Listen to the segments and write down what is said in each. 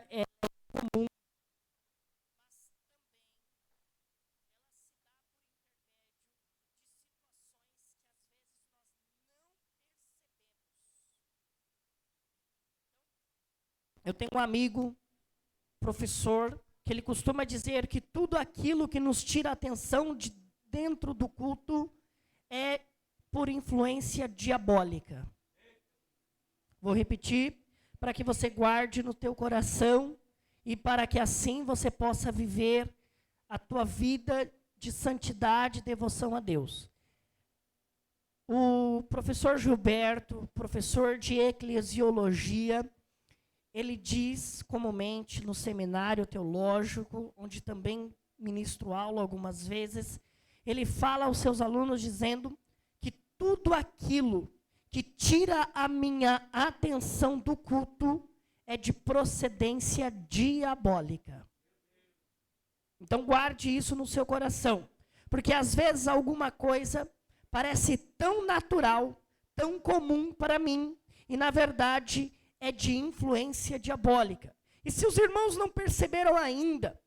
é comum, mas também ela se dá por intermédio de situações que às vezes nós não percebemos. Eu tenho um amigo, professor, que ele costuma dizer que tudo aquilo que nos tira a atenção de dentro do culto é por influência diabólica. Vou repetir, para que você guarde no teu coração e para que assim você possa viver a tua vida de santidade e devoção a Deus. O professor Gilberto, professor de eclesiologia, ele diz comumente no seminário teológico, onde também ministro aula algumas vezes, ele fala aos seus alunos dizendo que tudo aquilo que tira a minha atenção do culto é de procedência diabólica. Então guarde isso no seu coração, porque às vezes alguma coisa parece tão natural, tão comum para mim, e na verdade é de influência diabólica. E se os irmãos não perceberam ainda,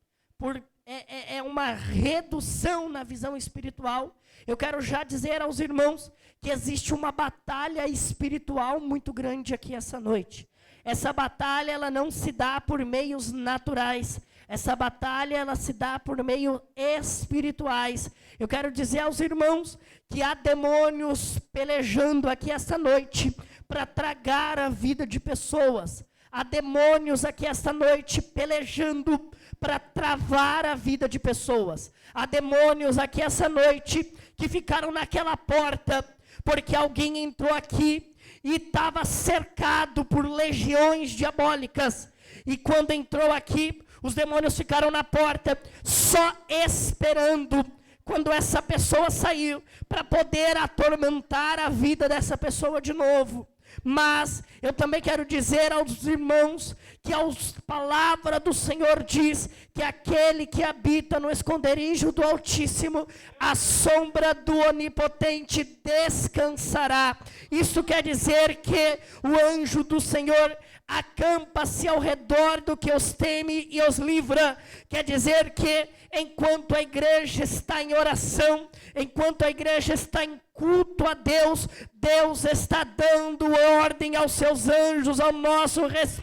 é uma redução na visão espiritual, eu quero já dizer aos irmãos que existe uma batalha espiritual muito grande aqui essa noite. Essa batalha, ela não se dá por meios naturais. Essa batalha, ela se dá por meios espirituais. Eu quero dizer aos irmãos que há demônios pelejando aqui essa noite para tragar a vida de pessoas. Há demônios aqui esta noite pelejando para travar a vida de pessoas. Há demônios aqui essa noite que ficaram naquela porta porque alguém entrou aqui e estava cercado por legiões diabólicas. E quando entrou aqui, os demônios ficaram na porta só esperando quando essa pessoa saiu para poder atormentar a vida dessa pessoa de novo. Mas eu também quero dizer aos irmãos que a palavra do Senhor diz que aquele que habita no esconderijo do Altíssimo, a sombra do Onipotente descansará. Isso quer dizer que o anjo do Senhor acampa-se ao redor do que os teme e os livra. Quer dizer que enquanto a igreja está em oração, enquanto a igreja está em culto a Deus, Deus está dando ordem aos seus anjos, ao nosso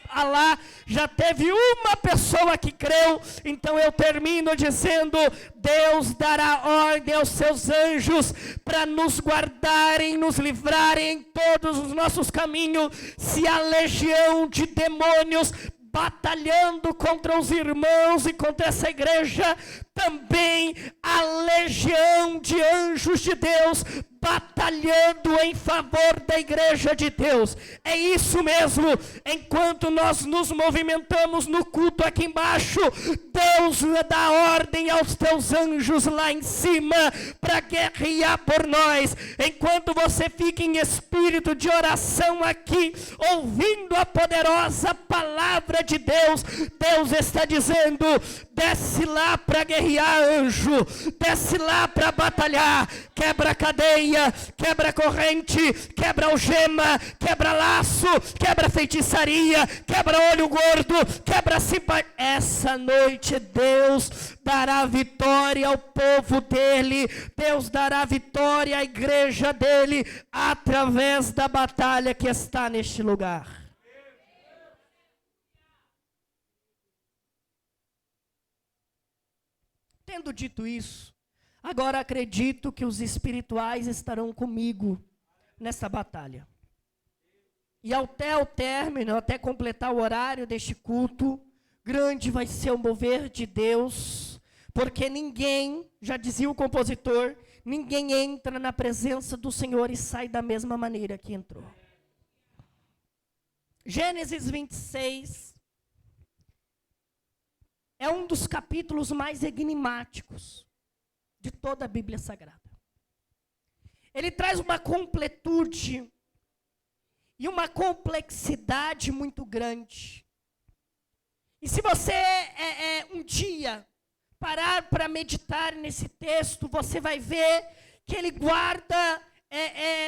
Alá. Já teve uma pessoa que creu, então eu termino dizendo, Deus dará ordem aos seus anjos para nos guardarem, nos livrarem em todos os nossos caminhos. Se a legião de demônios batalhando contra os irmãos e contra essa igreja, também a legião de anjos de Deus batalhando em favor da igreja de Deus. É isso mesmo. Enquanto nós nos movimentamos no culto aqui embaixo, Deus dá ordem aos teus anjos lá em cima para guerrear por nós. Enquanto você fica em espírito de oração aqui, ouvindo a poderosa palavra de Deus, Deus está dizendo, desce lá para guerrear, anjo, desce lá para batalhar, quebra a cadeia, quebra a corrente, quebra algema, quebra laço, quebra feitiçaria, quebra olho gordo, quebra simpatia. Essa noite Deus dará vitória ao povo dele, Deus dará vitória à igreja dele, através da batalha que está neste lugar. Tendo dito isso, agora acredito que os espirituais estarão comigo nessa batalha. E até o término, até completar o horário deste culto, grande vai ser o mover de Deus, porque ninguém, já dizia o compositor, ninguém entra na presença do Senhor e sai da mesma maneira que entrou. Gênesis 26 é um dos capítulos mais enigmáticos de toda a Bíblia Sagrada. Ele traz uma completude e uma complexidade muito grande. E se você um dia parar para meditar nesse texto, você vai ver que ele guarda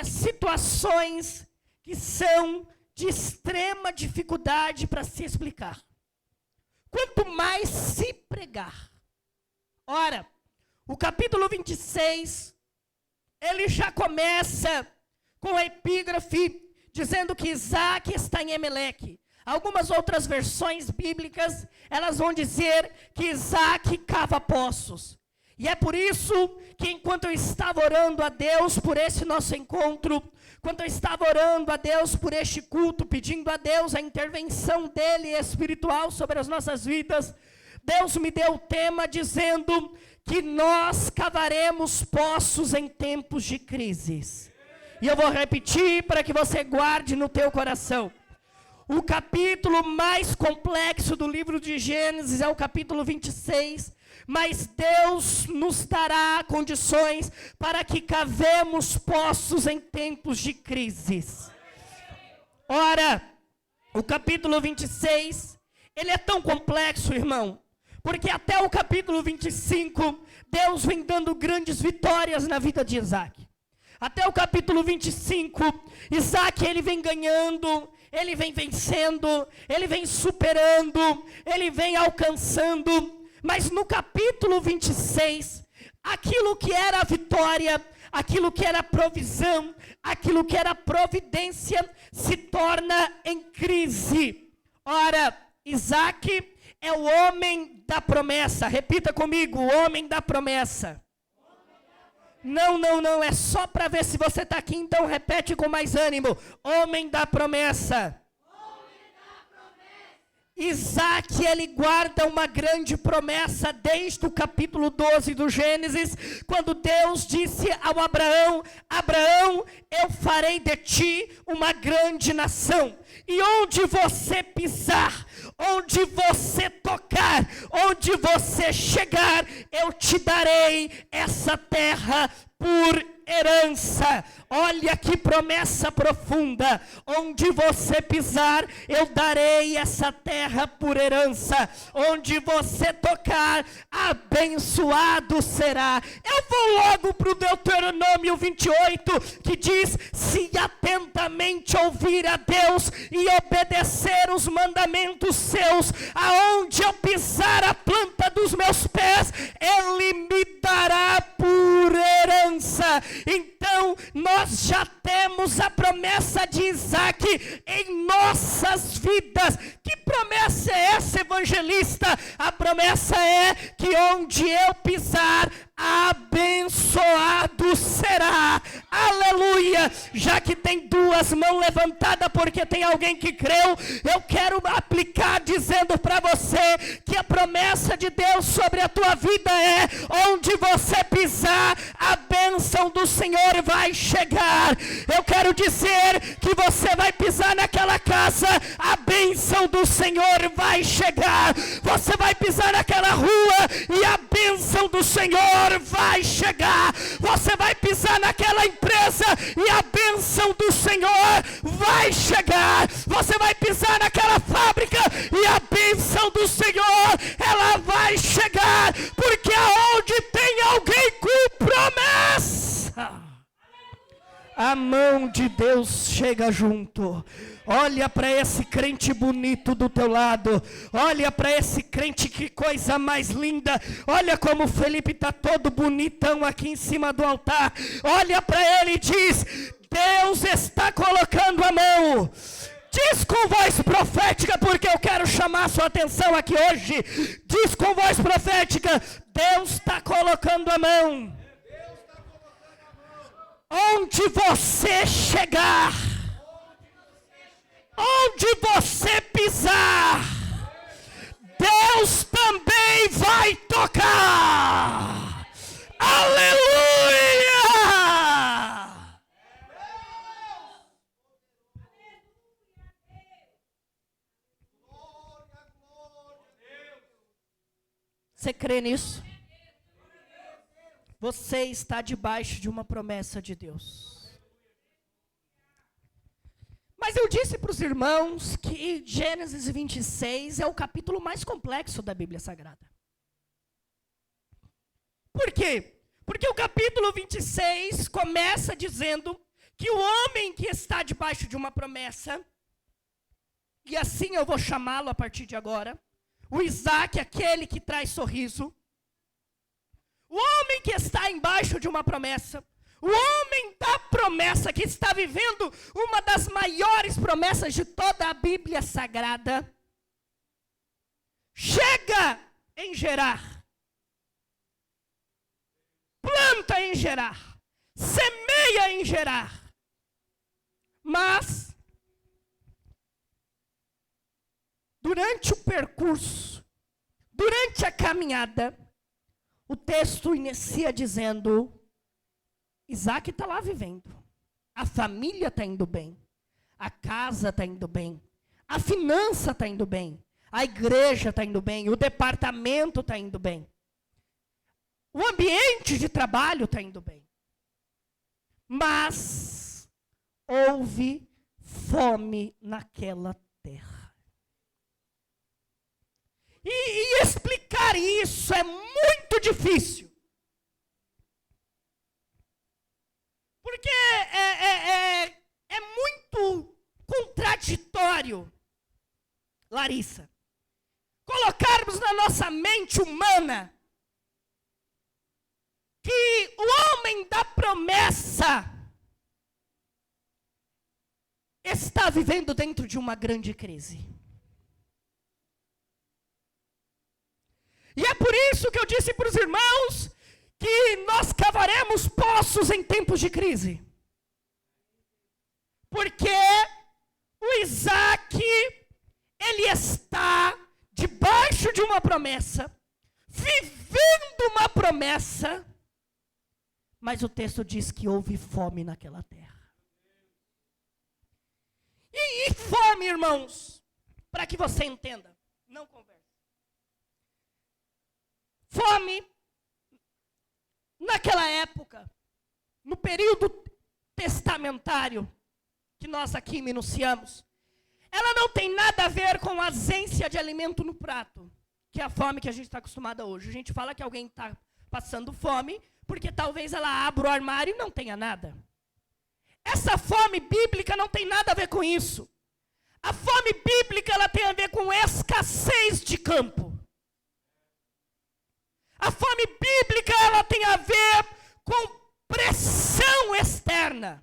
situações que são de extrema dificuldade para se explicar. mais se pregar. Ora, o capítulo 26, ele já começa com a epígrafe dizendo que Isaac está em Emeleque. Algumas outras versões bíblicas, elas vão dizer que Isaac cava poços. E é por isso que enquanto eu estava orando a Deus por esse nosso encontro, quando eu estava orando a Deus por este culto, pedindo a Deus a intervenção dele espiritual sobre as nossas vidas, Deus me deu o tema dizendo que nós cavaremos poços em tempos de crises. E eu vou repetir para que você guarde no teu coração. O capítulo mais complexo do livro de Gênesis é o capítulo 26, mas Deus nos dará condições para que cavemos poços em tempos de crises. Ora, o capítulo 26, ele é tão complexo, irmão, porque até o capítulo 25, Deus vem dando grandes vitórias na vida de Isaac. Até o capítulo 25, Isaac ele vem ganhando, ele vem vencendo, ele vem superando, ele vem alcançando. Mas no capítulo 26, aquilo que era a vitória, aquilo que era a provisão, aquilo que era a providência, se torna em crise. Ora, Isaac é o homem da promessa. Repita comigo, o homem da promessa. Não, é só para ver se você está aqui, então repete com mais ânimo. Homem da promessa. Isaac, ele guarda uma grande promessa desde o capítulo 12 do Gênesis, quando Deus disse ao Abraão, Abraão, eu farei de ti uma grande nação, e onde você pisar, onde você tocar, onde você chegar, eu te darei essa terra por herança. Olha que promessa profunda. Onde você pisar, eu darei essa terra por herança. Onde você tocar, abençoado será. Eu vou logo para o Deuteronômio 28, que diz, se atentamente ouvir a Deus e obedecer os mandamentos seus, aonde eu pisar a planta dos meus pés, Ele me dará por herança. Então, nós já temos a promessa de Isaac em nossas vidas. Que promessa é essa, evangelista? A promessa é que onde eu pisar, abençoado será. Aleluia. Já que tem duas mãos levantadas porque tem alguém que creu, eu quero aplicar dizendo para você que a promessa de Deus sobre a tua vida é, onde você pisar, a bênção do Senhor vai chegar. Eu quero dizer que você vai pisar naquela casa, a bênção do Senhor vai chegar. Você vai pisar naquela rua e a bênção do Senhor vai chegar. Você vai pisar naquela empresa e a bênção do Senhor vai chegar. Você vai pisar naquela fábrica e a bênção do Senhor, ela vai chegar. Porque aonde tem alguém com promessa, a mão de Deus chega junto. Olha para esse crente bonito do teu lado. Olha para esse crente, que coisa mais linda. Olha como o Felipe está todo bonitão aqui em cima do altar. Olha para ele e diz, Deus está colocando a mão. Diz com voz profética, porque eu quero chamar a sua atenção aqui hoje. Diz com voz profética, Deus está colocando a mão. Onde você chegar, onde você pisar, Deus também vai tocar. Aleluia! Você crê nisso? Você está debaixo de uma promessa de Deus. Mas eu disse para os irmãos que Gênesis 26 é o capítulo mais complexo da Bíblia Sagrada. Por quê? Porque o capítulo 26 começa dizendo que o homem que está debaixo de uma promessa, e assim eu vou chamá-lo a partir de agora, O Isaac, aquele que traz sorriso. O homem que está embaixo de uma promessa. O homem da promessa, que está vivendo uma das maiores promessas de toda a Bíblia Sagrada. Chega em Gerar. Planta em Gerar. Semeia em Gerar. Mas, durante o percurso, durante a caminhada, o texto inicia dizendo: Isaac está lá vivendo, a família está indo bem, a casa está indo bem, a finança está indo bem, a igreja está indo bem, o departamento está indo bem, o ambiente de trabalho está indo bem. Mas houve fome naquela terra. E explicar isso é muito difícil. Porque é muito contraditório, Larissa, colocarmos na nossa mente humana que o homem da promessa está vivendo dentro de uma grande crise. E é por isso que eu disse para os irmãos que nós cavaremos poços em tempos de crise. Porque o Isaac, ele está debaixo de uma promessa, vivendo uma promessa, mas o texto diz que houve fome naquela terra. E fome, irmãos, para que você entenda, não converse. Fome, naquela época, no período testamentário, que nós aqui minuciamos, ela não tem nada a ver com a ausência de alimento no prato, que é a fome que a gente está acostumada hoje. A gente fala que alguém está passando fome, porque talvez ela abra o armário e não tenha nada. Essa fome bíblica não tem nada a ver com isso. A fome bíblica, ela tem a ver com escassez de campo. A fome bíblica, ela tem a ver com pressão externa.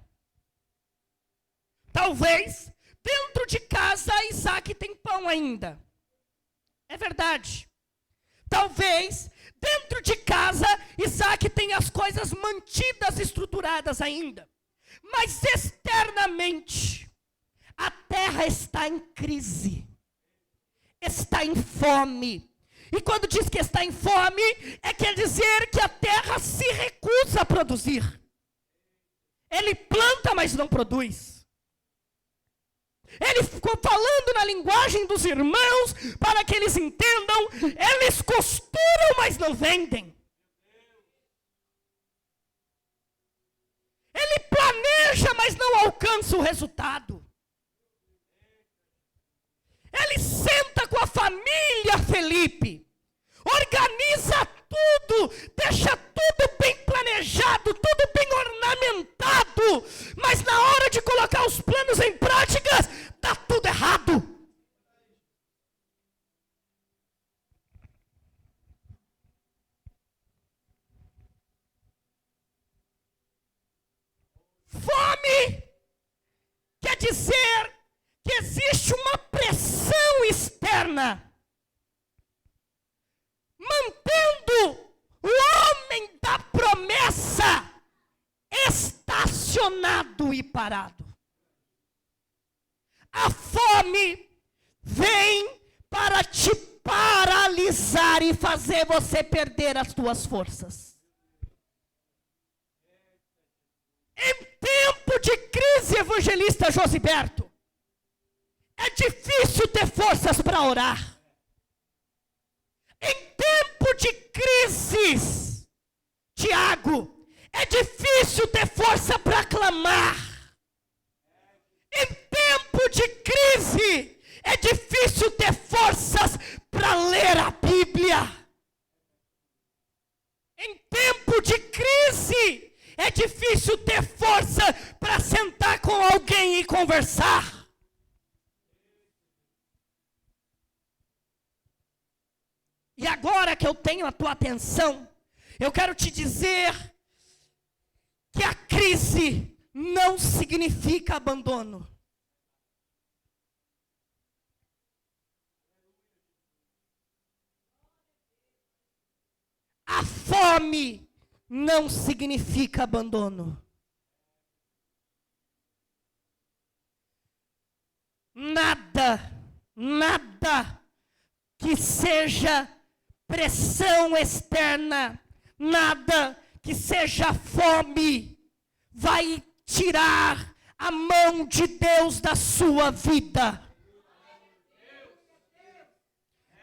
Talvez, dentro de casa, Isaac tem pão ainda. É verdade. Talvez, dentro de casa, Isaac tem as coisas mantidas, estruturadas ainda. Mas externamente, a terra está em crise. Está em fome. E quando diz que está em fome, quer dizer que a terra se recusa a produzir. Ele planta, mas não produz. Ele ficou falando na linguagem dos irmãos, para que eles entendam, eles costuram, mas não vendem. Ele planeja, mas não alcança o resultado. Ele senta com a família, Felipe, organiza tudo, deixa tudo bem planejado, tudo bem ornamentado, mas na hora de colocar os planos em práticas, está tudo errado. Fome quer dizer que existe uma pressão externa, mantendo o homem da promessa estacionado e parado. A fome vem para te paralisar e fazer você perder as tuas forças. Em tempo de crise, evangelista Josiberto, é difícil ter forças para orar. Em tempo de crises, Tiago, é difícil ter força para clamar. Em tempo de crise, é difícil ter forças para ler a Bíblia. Em tempo de crise, é difícil ter força para sentar com alguém e conversar. E agora que eu tenho a tua atenção, eu quero te dizer que a crise não significa abandono. A fome não significa abandono. Nada que seja pressão externa, nada que seja fome, vai tirar a mão de Deus da sua vida.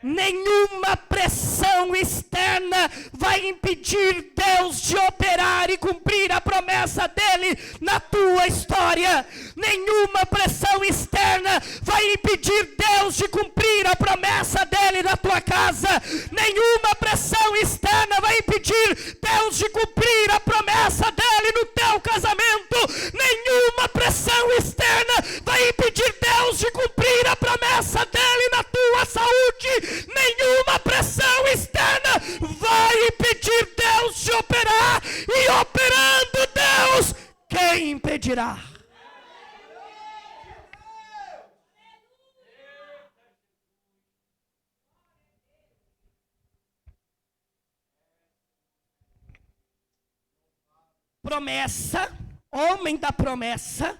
Nenhuma pressão externa vai impedir Deus de operar e cumprir a promessa dele na tua história. Nenhuma pressão externa vai impedir Deus de cumprir a promessa dele na tua casa. Nenhuma pressão externa vai impedir Deus de cumprir a promessa dele no teu casamento. Nenhuma pressão externa vai impedir Deus de cumprir a promessa dele na tua saúde. Nenhuma pressão externa vai impedir Deus de operar, e operando Deus, quem impedirá? Promessa, homem da promessa,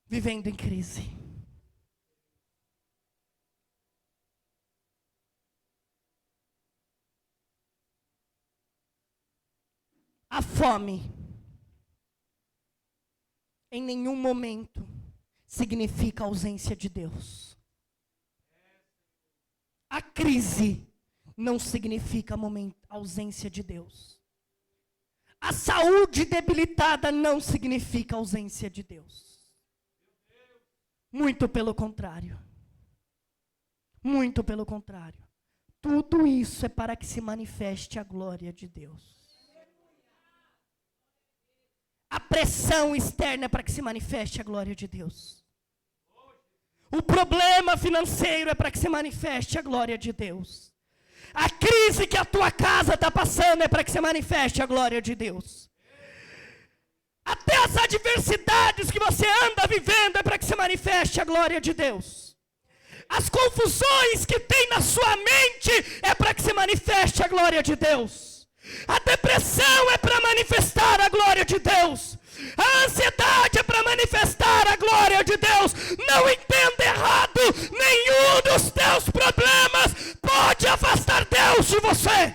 vivendo em crise. A fome, em nenhum momento, significa ausência de Deus. A crise não significa ausência de Deus. A saúde debilitada não significa ausência de Deus. Muito pelo contrário. Muito pelo contrário. Tudo isso é para que se manifeste a glória de Deus. A pressão externa é para que se manifeste a glória de Deus. O problema financeiro é para que se manifeste a glória de Deus. A crise que a tua casa está passando é para que se manifeste a glória de Deus. Até as adversidades que você anda vivendo é para que se manifeste a glória de Deus. As confusões que tem na sua mente é para que se manifeste a glória de Deus. A depressão é para manifestar a glória de Deus. A ansiedade é para manifestar a glória de Deus. Não entenda errado. Nenhum dos teus problemas pode afastar Deus de você.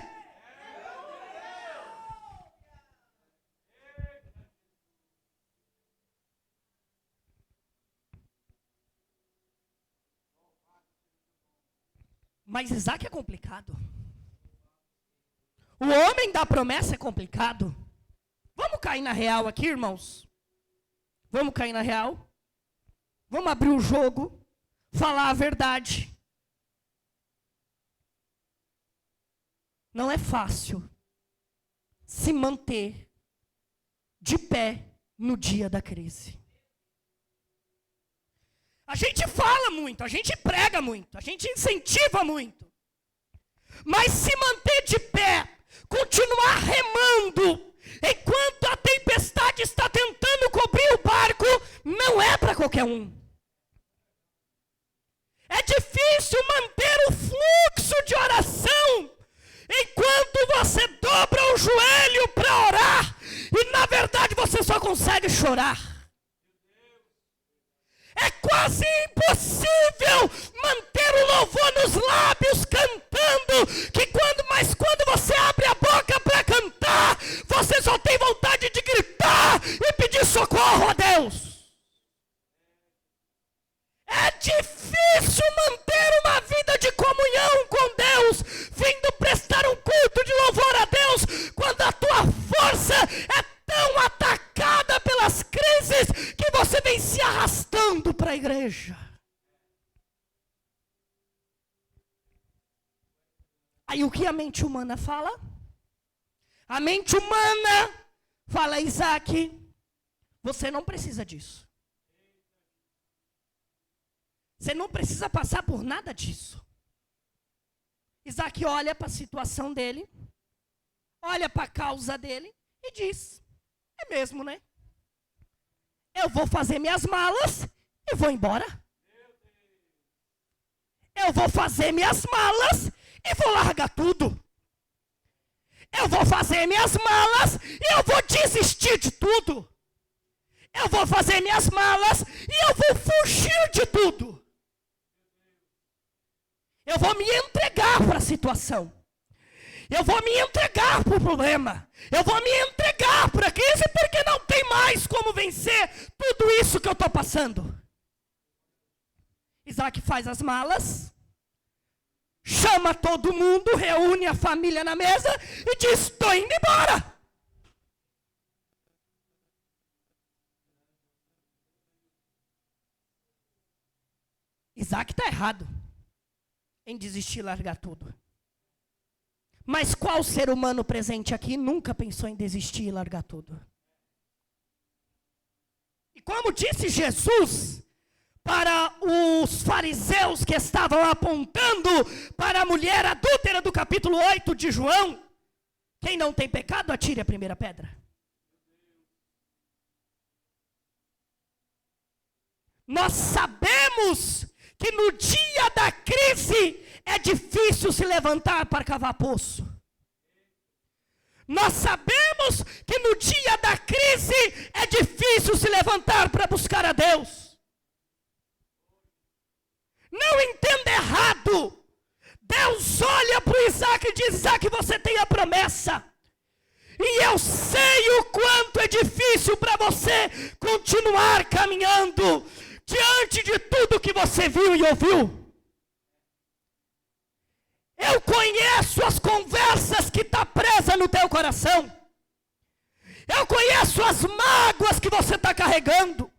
Mas Isaac é complicado. O homem da promessa é complicado. Vamos cair na real aqui, irmãos? Vamos cair na real? Vamos abrir o jogo, falar a verdade. Não é fácil se manter de pé no dia da crise. A gente fala muito, a gente prega muito, a gente incentiva muito. Mas se manter de pé, continuar remando, enquanto a tempestade está tentando cobrir o barco, não é para qualquer um. É difícil manter o fluxo de oração, enquanto você dobra o joelho para orar, e na verdade você só consegue chorar. É quase impossível manter o louvor nos lábios cantando, mas quando você abre a boca para cantar, você só tem vontade de gritar e pedir socorro a Deus. É difícil manter uma vida de comunhão com Deus, vindo prestar um culto de louvor a Deus, quando a tua força é tão atacada pelas crises que você vem se arrastando para a igreja. Aí o que a mente humana fala? A mente humana fala: Isaac, você não precisa disso. Você não precisa passar por nada disso. Isaac olha para a situação dele, olha para a causa dele e diz: é mesmo, né? Eu vou fazer minhas malas e vou embora. Eu vou fazer minhas malas e vou largar tudo. Eu vou fazer minhas malas e eu vou desistir de tudo. Eu vou fazer minhas malas e eu vou fugir de tudo. Eu vou me entregar para a situação. Eu vou me entregar para o problema. Eu vou me entregar para a crise porque não tem mais como vencer tudo isso que eu estou passando. Isaac faz as malas, chama todo mundo, reúne a família na mesa e diz: estou indo embora. Isaac está errado em desistir e largar tudo. Mas qual ser humano presente aqui nunca pensou em desistir e largar tudo? E como disse Jesus para os fariseus que estavam apontando para a mulher adúltera do capítulo 8 de João: quem não tem pecado, atire a primeira pedra. Nós sabemos que no dia da crise é difícil se levantar para cavar poço. Nós sabemos que no dia da crise é difícil se levantar para buscar a Deus. Não entenda errado. Deus olha para o Isaac e diz: Isaac, você tem a promessa. E eu sei o quanto é difícil para você continuar caminhando diante de tudo que você viu e ouviu. Eu conheço as conversas que estão presas no teu coração. Eu conheço as mágoas que você está carregando.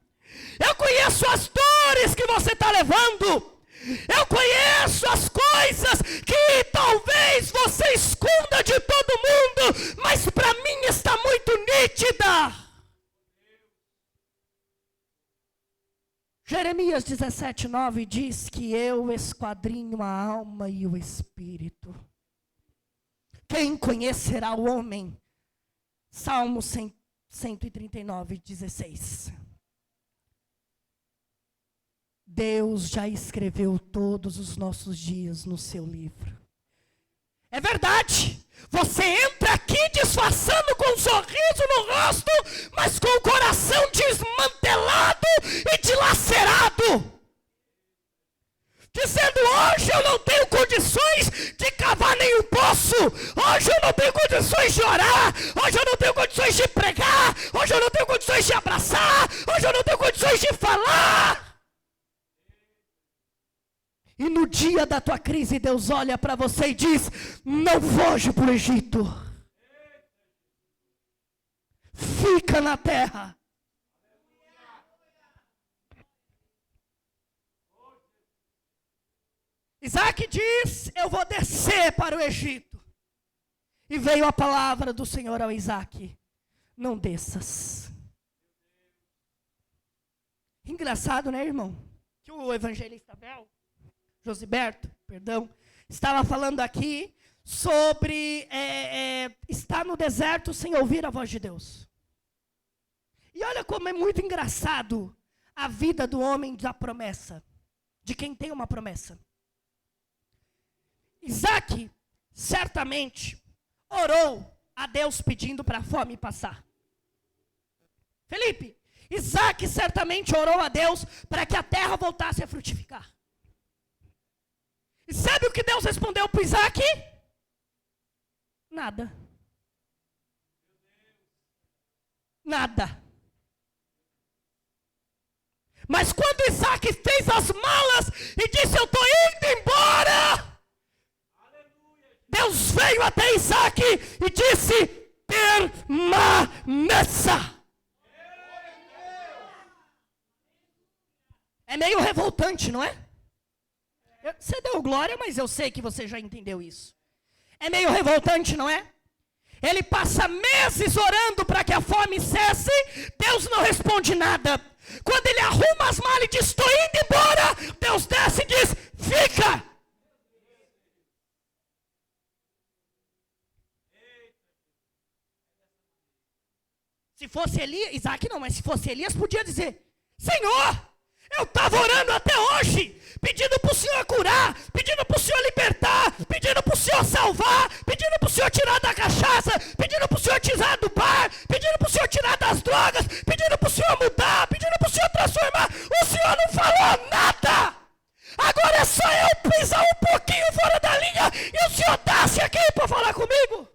Eu conheço as dores que você está levando. Eu conheço as coisas que talvez você esconda de todo mundo, mas para mim está muito nítida. Jeremias 17:9 diz que eu esquadrinho a alma e o espírito. Quem conhecerá o homem? Salmo 139:16. Deus já escreveu todos os nossos dias no seu livro. É verdade. Você entra aqui disfarçando com um sorriso no rosto, mas com o coração desmantelado e dilacerado. Dizendo: hoje eu não tenho condições de cavar nenhum poço. Hoje eu não tenho condições de orar. Hoje eu não tenho condições de pregar. Hoje eu não tenho condições de abraçar. Hoje eu não tenho condições de falar. E no dia da tua crise, Deus olha para você e diz: não foge para o Egito. Fica na terra. Isaac diz: eu vou descer para o Egito. E veio a palavra do Senhor ao Isaac: não desças. Engraçado, né, irmão? Que o evangelista Josiberto, estava falando aqui sobre estar no deserto sem ouvir a voz de Deus. E olha como é muito engraçado a vida do homem da promessa, de quem tem uma promessa. Isaac certamente orou a Deus pedindo para a fome passar. Felipe, Isaac certamente orou a Deus para que a terra voltasse a frutificar. E sabe o que Deus respondeu para Isaac? Nada. Nada. Mas quando Isaac fez as malas e disse: eu estou indo embora, Deus veio até Isaac e disse: permaneça. É meio revoltante, não é? Você deu glória, mas eu sei que você já entendeu isso. É meio revoltante, não é? Ele passa meses orando para que a fome cesse, Deus não responde nada. Quando ele arruma as malas e diz: estou indo embora, Deus desce e diz: fica. fosse Elias, Isaac não, mas se fosse Elias, podia dizer: Senhor, eu estava orando até hoje, pedindo para o Senhor curar, pedindo para o Senhor libertar, pedindo para o Senhor salvar, pedindo para o Senhor tirar da cachaça, pedindo para o Senhor tirar do bar, pedindo para o Senhor tirar das drogas, pedindo para o Senhor mudar, pedindo para o Senhor transformar. O Senhor não falou nada. Agora é só eu pisar um pouquinho fora da linha e o Senhor desce aqui para falar comigo.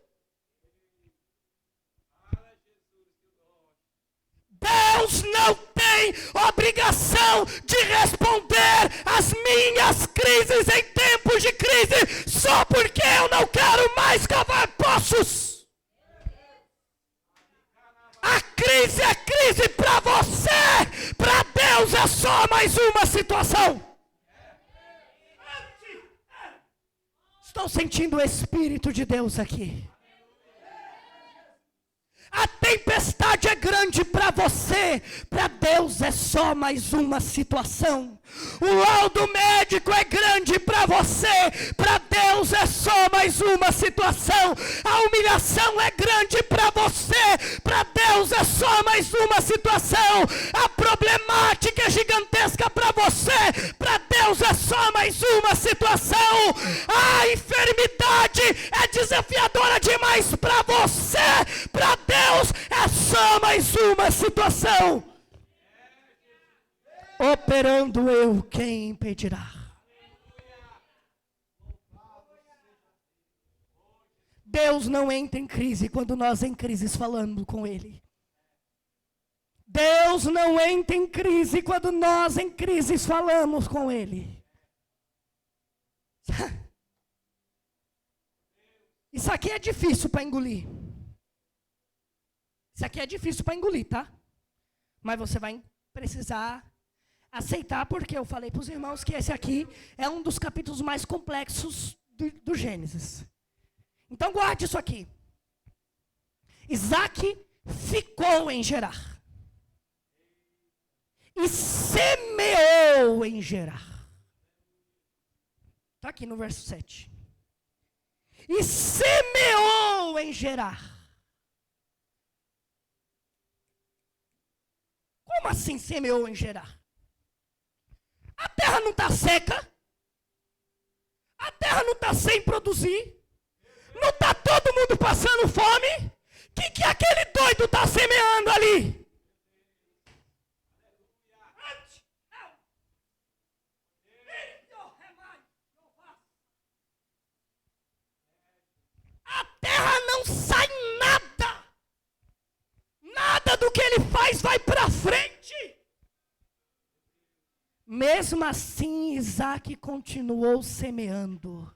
Deus não tem obrigação de responder às minhas crises em tempos de crise, só porque eu não quero mais cavar poços. A crise é crise para você, para Deus é só mais uma situação. Estou sentindo o Espírito de Deus aqui. A tempestade é grande para você, para Deus é só mais uma situação. O laudo médico é grande para você, para Deus é só mais uma situação. A humilhação é grande para você, para Deus é só mais uma situação. A problemática é gigantesca para você, para Deus é só mais uma situação. A enfermidade é desafiadora demais para você, para Deus é só mais uma situação. Operando eu, quem impedirá? Deus não entra em crise quando nós em crises falamos com Ele. Deus não entra em crise quando nós em crises falamos com Ele. Isso aqui é difícil para engolir. Isso aqui é difícil para engolir, tá? Mas você vai precisar aceitar, porque eu falei para os irmãos que esse aqui é um dos capítulos mais complexos do Gênesis. Então guarde isso aqui. Isaac ficou em Gerar e semeou em Gerar. Está aqui no verso 7. E semeou em Gerar. Como assim semeou em Gerar? A terra não está seca. A terra não está sem produzir. Não está todo mundo passando fome. O que aquele doido está semeando ali? A terra não sai nada. Nada do que ele faz vai para frente. Mesmo assim, Isaac continuou semeando.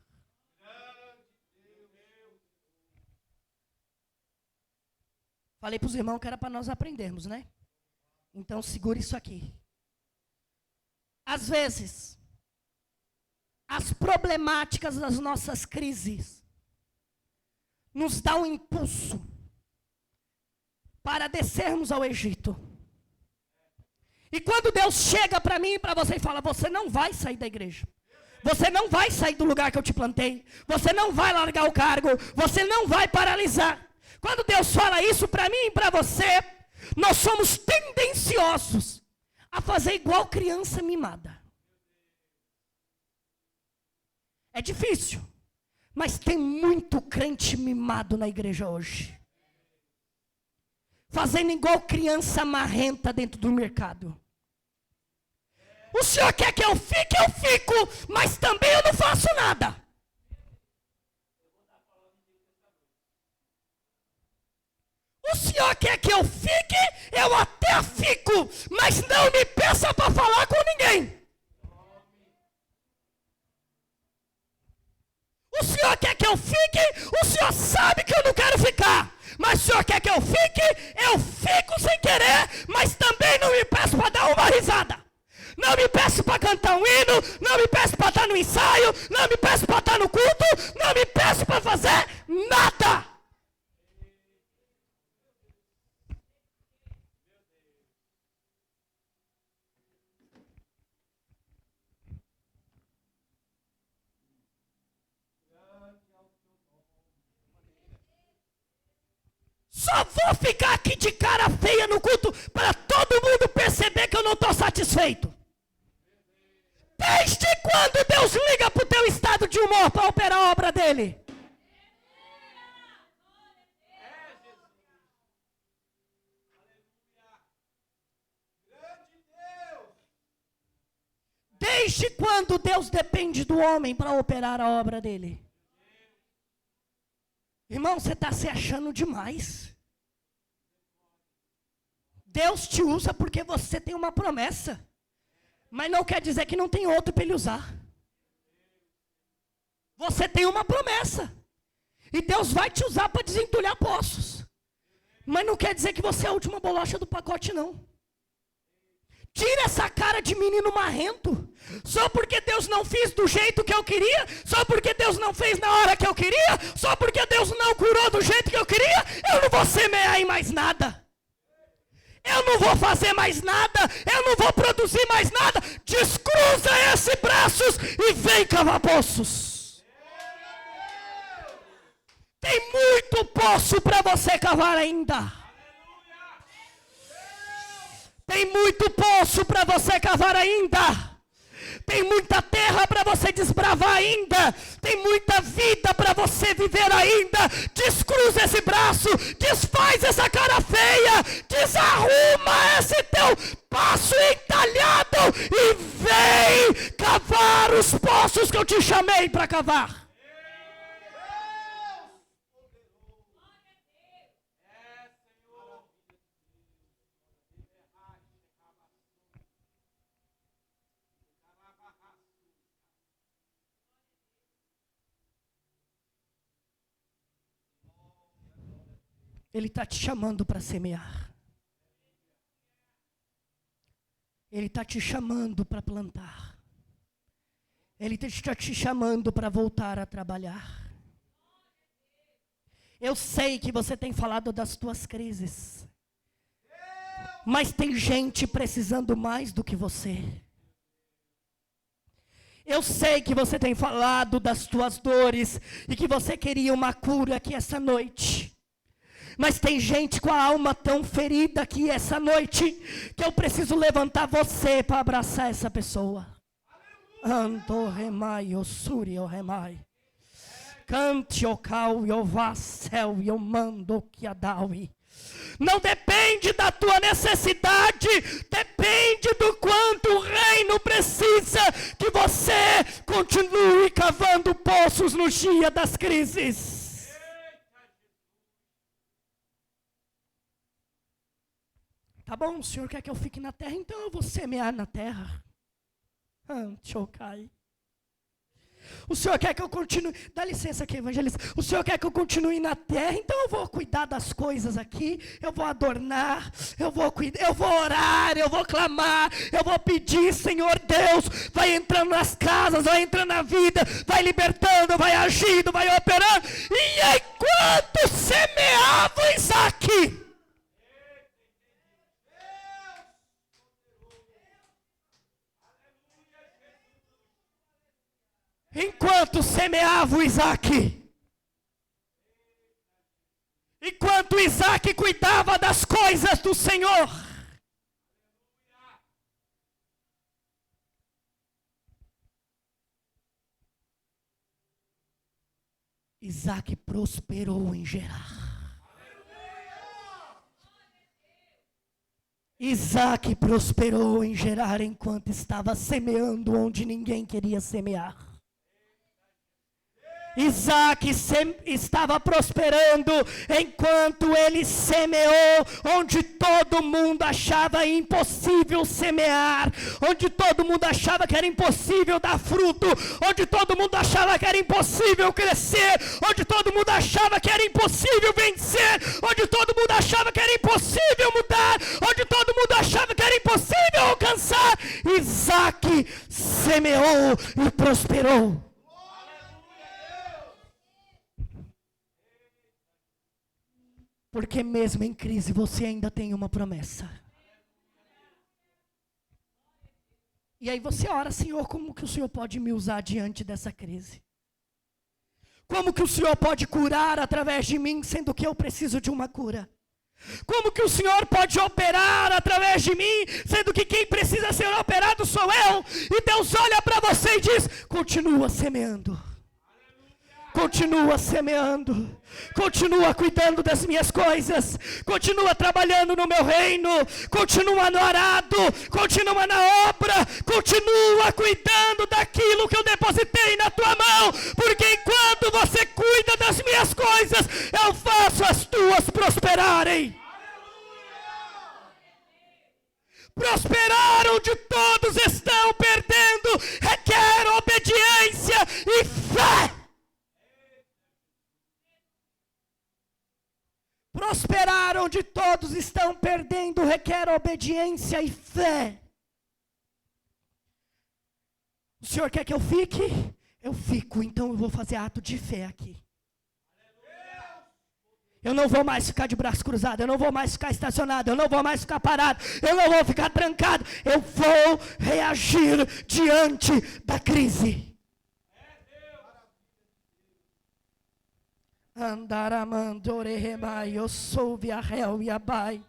Falei para os irmãos que era para nós aprendermos, né? Então segure isso aqui. Às vezes, as problemáticas das nossas crises nos dão um impulso para descermos ao Egito. E quando Deus chega para mim e para você e fala: você não vai sair da igreja. Você não vai sair do lugar que eu te plantei. Você não vai largar o cargo. Você não vai paralisar. Quando Deus fala isso para mim e para você, nós somos tendenciosos a fazer igual criança mimada. É difícil, mas tem muito crente mimado na igreja hoje. Fazendo igual criança marrenta dentro do mercado. O senhor quer que eu fico, mas também eu não faço nada. O senhor quer que eu fique, eu até fico, mas não me peça para falar com ninguém. O senhor quer que eu fique, o senhor sabe que eu não quero ficar. Mas o senhor quer que eu fico sem querer, mas também não me peço para dar uma risada. Não me peço para cantar um hino, não me peço para estar no ensaio, não me peço para estar no culto, não me peço para fazer nada. Só só vou ficar aqui de cara feia no culto para todo mundo perceber que eu não estou satisfeito. Desde quando Deus liga para o teu estado de humor para operar a obra dele? Desde quando Deus depende do homem para operar a obra dele? Irmão, você está se achando demais. Deus te usa porque você tem uma promessa. Mas não quer dizer que não tem outro para ele usar. Você tem uma promessa. E Deus vai te usar para desentulhar poços. Mas não quer dizer que você é a última bolacha do pacote, não. Tira essa cara de menino marrento. Só porque Deus não fez do jeito que eu queria, só porque Deus não fez na hora que eu queria, só porque Deus não curou do jeito que eu queria, eu não vou semear em mais nada. Eu não vou fazer mais nada, eu não vou produzir mais nada. Descruza esses braços e vem cavar poços. Tem muito poço para você cavar ainda. Tem muito poço para você cavar ainda. Tem muita terra para você desbravar ainda. Tem muita vida para você viver ainda. Descruza esse braço. Desfaz essa cara feia. Desarruma esse teu passo entalhado. E vem cavar os poços que eu te chamei para cavar. Ele está te chamando para semear. Ele está te chamando para plantar. Ele está te chamando para voltar a trabalhar. Eu sei que você tem falado das tuas crises. Mas tem gente precisando mais do que você. Eu sei que você tem falado das tuas dores e que você queria uma cura aqui essa noite. Mas tem gente com a alma tão ferida aqui essa noite que eu preciso levantar você para abraçar essa pessoa. Ando remai, osuri o remai. Cante o cal e o vassel e o mando que adaui. Não depende da tua necessidade, depende do quanto o reino precisa que você continue cavando poços no dia das crises. Tá bom, o senhor quer que eu fique na terra, então eu vou semear na terra. Chocai. O senhor quer que eu continue, dá licença aqui, evangelista. O senhor quer que eu continue na terra, então eu vou cuidar das coisas aqui, eu vou adornar, eu vou orar, eu vou clamar, eu vou pedir, Senhor Deus, vai entrando nas casas, vai entrando na vida, vai libertando, vai agindo, vai operando. E enquanto semeava Isaac, enquanto semeava o Isaac, enquanto Isaac cuidava das coisas do Senhor, Isaac prosperou em Gerar. Isaac prosperou em Gerar enquanto estava semeando onde ninguém queria semear. Isaac estava prosperando enquanto ele semeou onde todo mundo achava impossível semear, onde todo mundo achava que era impossível dar fruto, onde todo mundo achava que era impossível crescer, onde todo mundo achava que era impossível vencer, onde todo mundo achava que era impossível mudar, onde todo mundo achava que era impossível alcançar. Isaac semeou e prosperou. Porque mesmo em crise você ainda tem uma promessa. E aí você ora, Senhor, como que o Senhor pode me usar diante dessa crise? Como que o Senhor pode curar através de mim, sendo que eu preciso de uma cura? Como que o Senhor pode operar através de mim, sendo que quem precisa ser operado sou eu? E Deus olha para você e diz: continua semeando. Continua semeando, continua cuidando das minhas coisas, continua trabalhando no meu reino, continua no arado, continua na obra, continua cuidando daquilo que eu depositei na tua mão, porque enquanto você cuida das minhas coisas, eu faço as tuas prosperarem. Prosperar onde todos estão perdendo requer obediência e fé. Prosperar onde todos estão perdendo requer obediência e fé. O Senhor quer que eu fique? Eu fico, então eu vou fazer ato de fé aqui. Eu não vou mais ficar de braço cruzado, eu não vou mais ficar estacionado, eu não vou mais ficar parado, eu não vou ficar trancado. Eu vou reagir diante da crise. Andaramandorehemai, eu sou viarel e abai.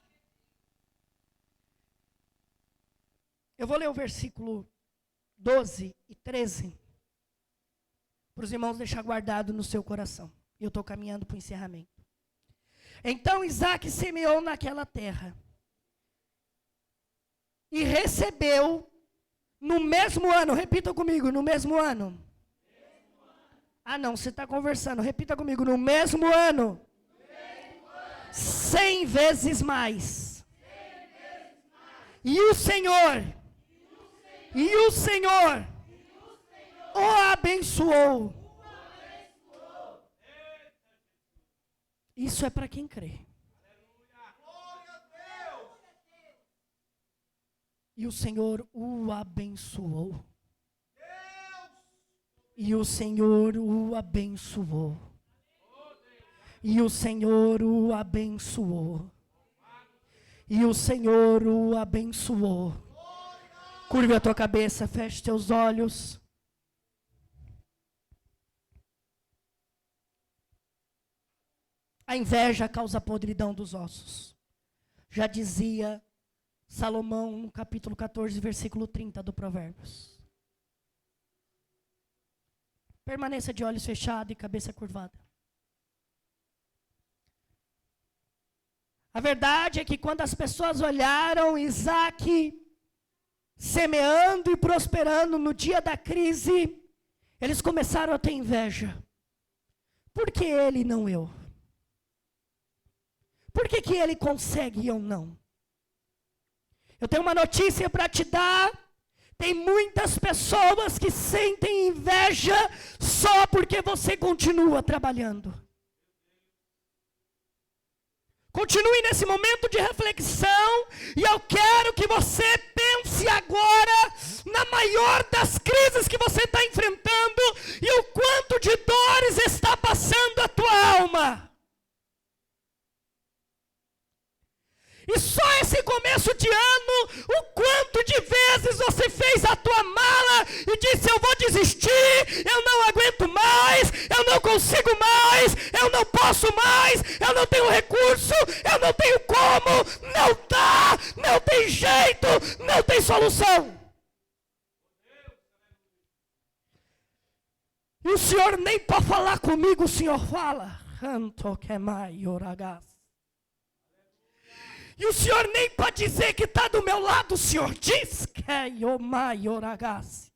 Eu vou ler o versículo 12 e 13 para os irmãos deixar guardado no seu coração. Eu estou caminhando para o encerramento. Então Isaac semeou naquela terra e recebeu no mesmo ano, repita comigo, no mesmo ano. Ah não, você está conversando, repita comigo, no mesmo ano. 100 vezes mais. E o Senhor o abençoou. Isso é para quem crê. E o Senhor o abençoou. E o Senhor o abençoou. E o Senhor o abençoou. E o Senhor o abençoou. Curve a tua cabeça, feche teus olhos. A inveja causa podridão dos ossos. Já dizia Salomão no capítulo 14, versículo 30 do Provérbios. Permaneça de olhos fechados e cabeça curvada. A verdade é que quando as pessoas olharam Isaac semeando e prosperando no dia da crise, eles começaram a ter inveja. Por que ele e não eu? Por que ele consegue e eu não? Eu tenho uma notícia para te dar. Tem muitas pessoas que sentem inveja só porque você continua trabalhando. Continue nesse momento de reflexão e eu quero que você pense agora na maior das crises que você está enfrentando e o quanto de dores está passando a tua alma. E só esse começo de ano, o quanto de vezes você fez a tua mala e disse: eu vou desistir, eu não aguento mais, eu não consigo mais, eu não posso mais, eu não tenho recurso, eu não tenho como, não dá, não tem jeito, não tem solução. E o Senhor nem para falar comigo, o Senhor fala. E o Senhor nem para dizer que está do meu lado, o Senhor diz que é Yomai Oragasi.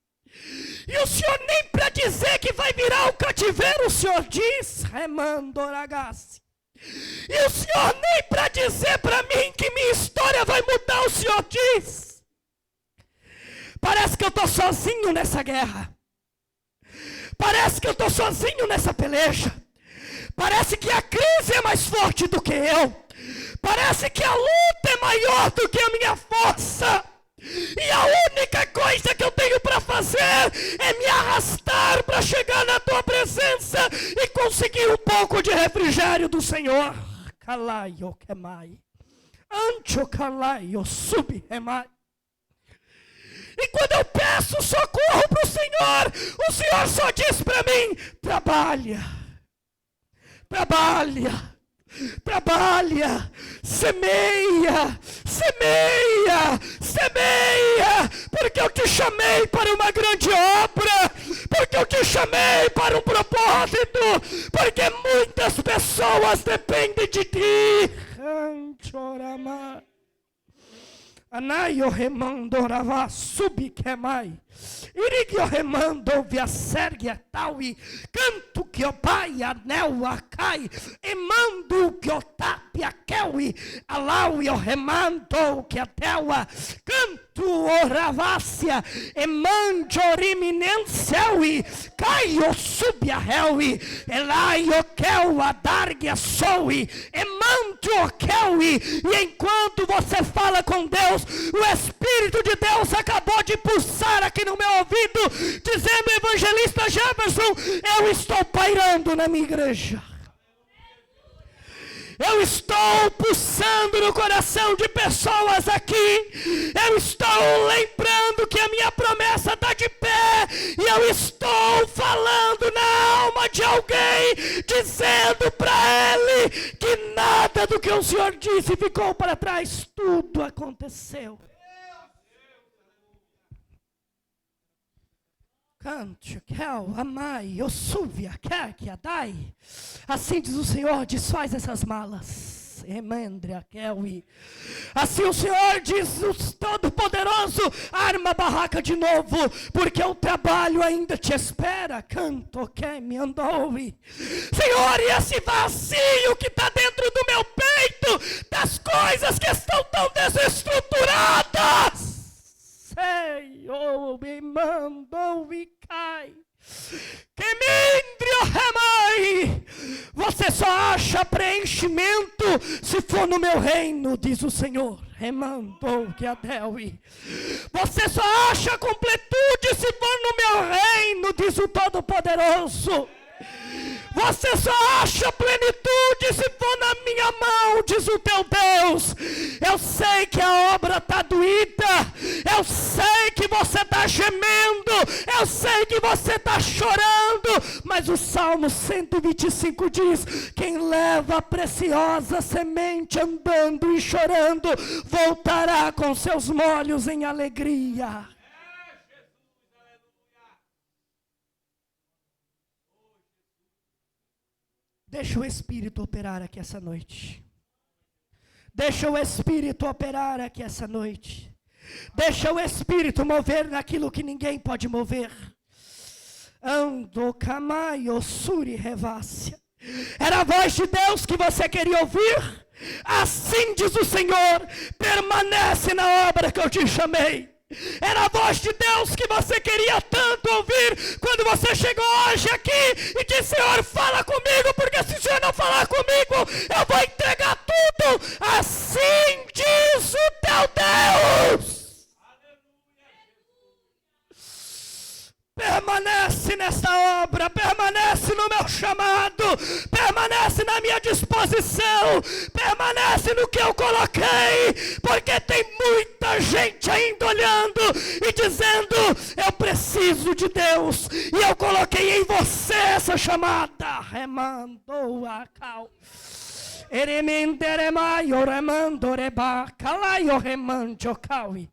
E o Senhor nem para dizer que vai virar o cativeiro, o Senhor diz Remando Oragasi. E o Senhor nem para dizer para mim que minha história vai mudar, o Senhor diz. Parece que eu estou sozinho nessa guerra. Parece que eu estou sozinho nessa peleja. Parece que a crise é mais forte do que eu. Parece que a luta é maior do que a minha força. E a única coisa que eu tenho para fazer é me arrastar para chegar na tua presença e conseguir um pouco de refrigério do Senhor. Kalaio kemai. Ancho kalaio subemai. E quando eu peço socorro para o Senhor só diz para mim: trabalha. Trabalha. Trabalha, semeia, semeia, semeia, porque eu te chamei para uma grande obra, porque eu te chamei para um propósito, porque muitas pessoas dependem de ti. Anaio remandorava subquemai. Irigio remando via sergia taui. Canto que o pai anel acai. E mando que o tapia keui. Alau e o remando que a teua. Canto oravácia. E manjoriminenseui. Caio subia heui. Elaio keua dargia soui. E mando o keui. E enquanto você fala com Deus, o Espírito de Deus acabou de pulsar aqui no meu ouvido, dizendo: evangelista Jefferson, eu estou pairando na minha igreja. Eu estou pulsando no coração de pessoas aqui. Eu estou lembrando que a minha promessa está de pé. E eu estou falando na alma de alguém, dizendo para ele que nada do que o Senhor disse ficou para trás. Tudo aconteceu. Cante, quel, amai, osúvia, quer que adai. Assim diz o Senhor: desfaz essas malas. Emandria, quelui. Assim o Senhor diz, o Todo-Poderoso: arma a barraca de novo, porque o trabalho ainda te espera. Canto, que me andoui. Senhor, e esse vazio que está dentro do meu peito, das coisas que estão tão desestruturadas. Senhor, me mandou e cai. Que mindrio remai. Você só acha preenchimento se for no meu reino, diz o Senhor. Remandou que adeui. Você só acha completude se for no meu reino, diz o Todo-Poderoso. Você só acha plenitude se for na minha mão, diz o teu Deus. Eu sei que a obra está doída. Eu sei que você está gemendo. Eu sei que você está chorando. Mas o Salmo 125 diz: quem leva a preciosa semente andando e chorando, voltará com seus molhos em alegria. Deixa o Espírito operar aqui essa noite. Deixa o Espírito operar aqui essa noite. Deixa o Espírito mover naquilo que ninguém pode mover. Ando camaio suri revácia. Era a voz de Deus que você queria ouvir? Assim diz o Senhor: permanece na obra que eu te chamei. Era a voz de Deus que você queria tanto ouvir quando você chegou hoje aqui e disse: Senhor, fala comigo, porque se o Senhor não falar comigo, eu vou entregar tudo. Assim diz o teu Deus. Permanece nessa obra, permanece no meu chamado, permanece na minha disposição, permanece no que eu coloquei, porque tem muita gente ainda olhando e dizendo: eu preciso de Deus, e eu coloquei em você essa chamada. Remandou a cal. Eremenderemai oremando reba calaio remanjo caui.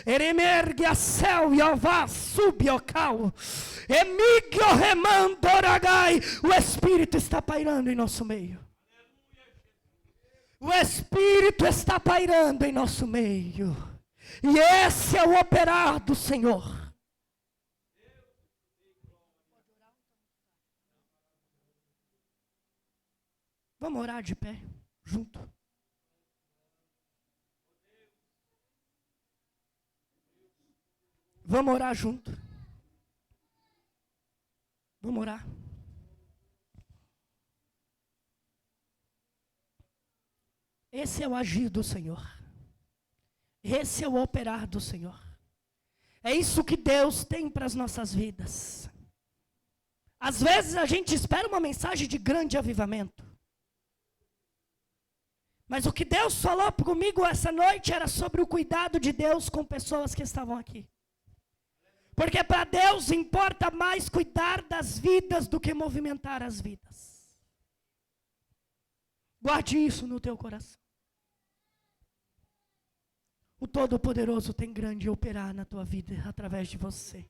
Eremergia céu iová subio cau. Emigio remando oragai. O Espírito está pairando em nosso meio. O Espírito está pairando em nosso meio. E esse é o operar do Senhor. Vamos orar de pé, junto. Vamos orar junto. Vamos orar. Esse é o agir do Senhor. Esse é o operar do Senhor. É isso que Deus tem para as nossas vidas. Às vezes a gente espera uma mensagem de grande avivamento. Mas o que Deus falou comigo essa noite era sobre o cuidado de Deus com pessoas que estavam aqui. Porque para Deus importa mais cuidar das vidas do que movimentar as vidas. Guarde isso no teu coração. O Todo-Poderoso tem grande operar na tua vida através de você.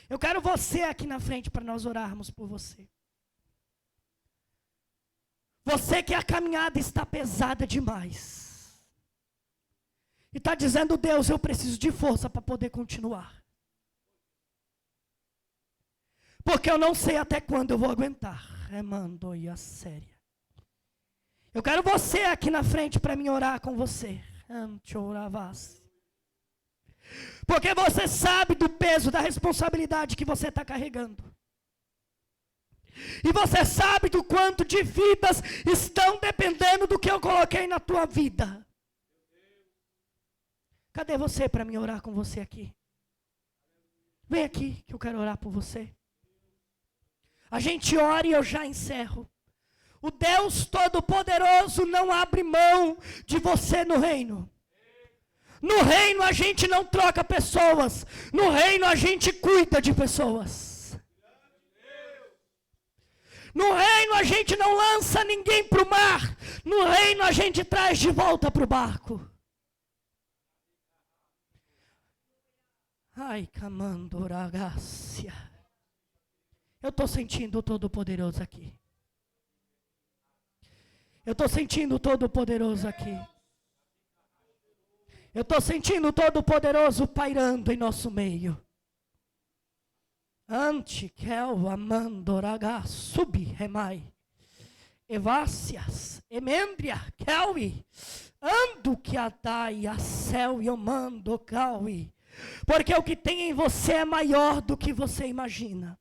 Eu quero você aqui na frente para nós orarmos por você. Você que a caminhada está pesada demais. E está dizendo, Deus, eu preciso de força para poder continuar. Porque eu não sei até quando eu vou aguentar. Remando e a séria. Eu quero você aqui na frente para mim orar com você. Porque você sabe do peso, da responsabilidade que você está carregando. E você sabe do quanto de vidas estão dependendo do que eu coloquei na tua vida. Cadê você para mim orar com você aqui? Vem aqui que eu quero orar por você. A gente ora e eu já encerro. O Deus Todo-Poderoso não abre mão de você no reino. No reino a gente não troca pessoas. No reino a gente cuida de pessoas. No reino a gente não lança ninguém para o mar. No reino a gente traz de volta para o barco. Ai, camandoragácia. Eu estou sentindo o Todo-Poderoso aqui. Eu estou sentindo o Todo-Poderoso aqui. Eu estou sentindo o Todo-Poderoso pairando em nosso meio. Antiquel amandoraga subi remai. Evácias, emembria, kelwi. Ando que atai a céu e eu mando calwi. Porque o que tem em você é maior do que você imagina.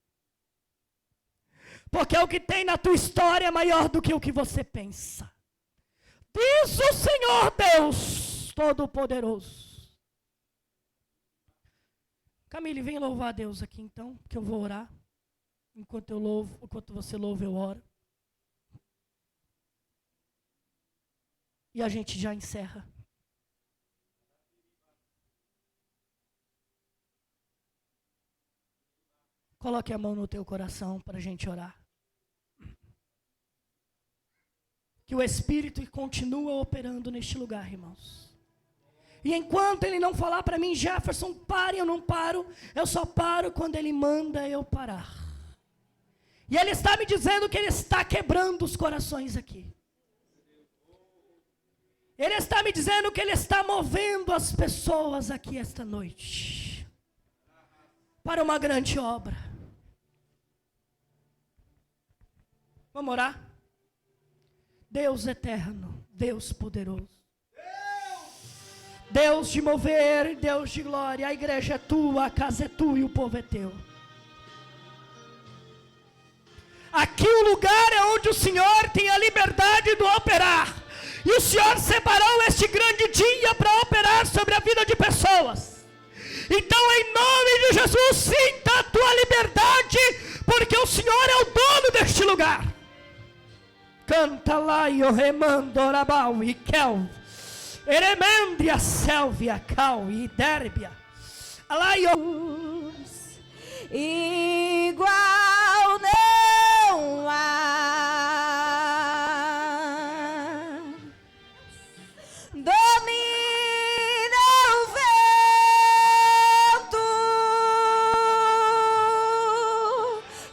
Porque o que tem na tua história é maior do que o que você pensa. Diz o Senhor Deus Todo-Poderoso. Camille, vem louvar a Deus aqui então, que eu vou orar. Enquanto eu louvo, enquanto você louva, eu oro. E a gente já encerra. Coloque a mão no teu coração para a gente orar. Que o Espírito continua operando neste lugar, irmãos. E enquanto Ele não falar para mim, Jefferson, pare, eu não paro. Eu só paro quando Ele manda eu parar. E Ele está me dizendo que Ele está quebrando os corações aqui. Ele está me dizendo que Ele está movendo as pessoas aqui esta noite. Para uma grande obra. Vamos orar? Deus eterno, Deus poderoso. Deus de mover, Deus de glória. A igreja é tua, a casa é tua e o povo é teu. Aqui o lugar é onde o Senhor tem a liberdade do operar. E o Senhor separou este grande dia para operar sobre a vida de pessoas. Então, em nome de Jesus, sinta a tua liberdade, porque o Senhor é o dono deste lugar. Canta lá e o remando orabau e kel. Eremendria selvia cal e dérbia. Alá e o igual não há. Domina o vento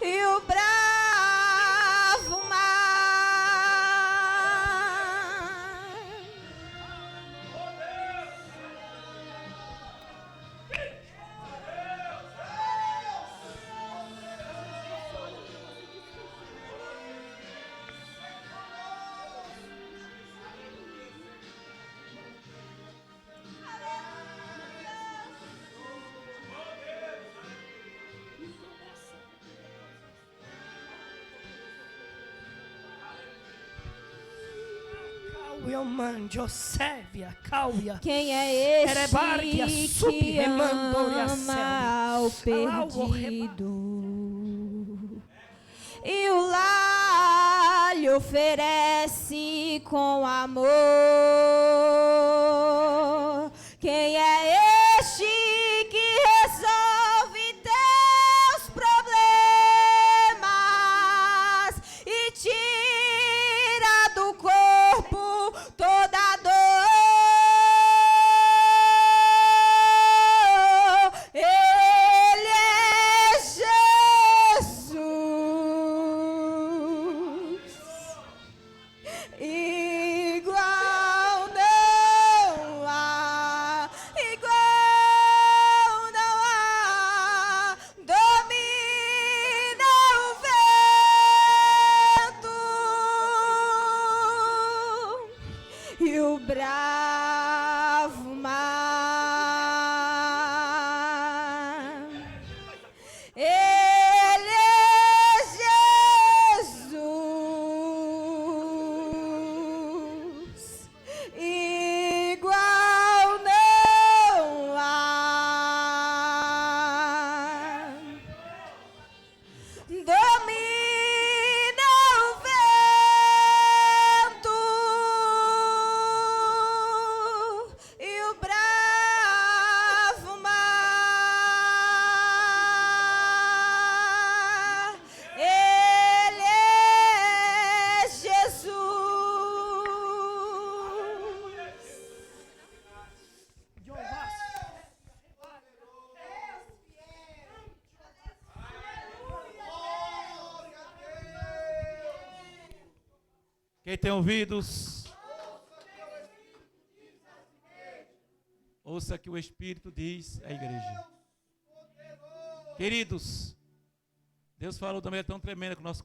e o bravo mar. Quem é este que ama o perdido e o lar lhe oferece com amor? Quem é este que resolve teus problemas Quem tem ouvidos, ouça que o Espírito diz à igreja. Queridos, Deus falou também tão tremenda com o nosso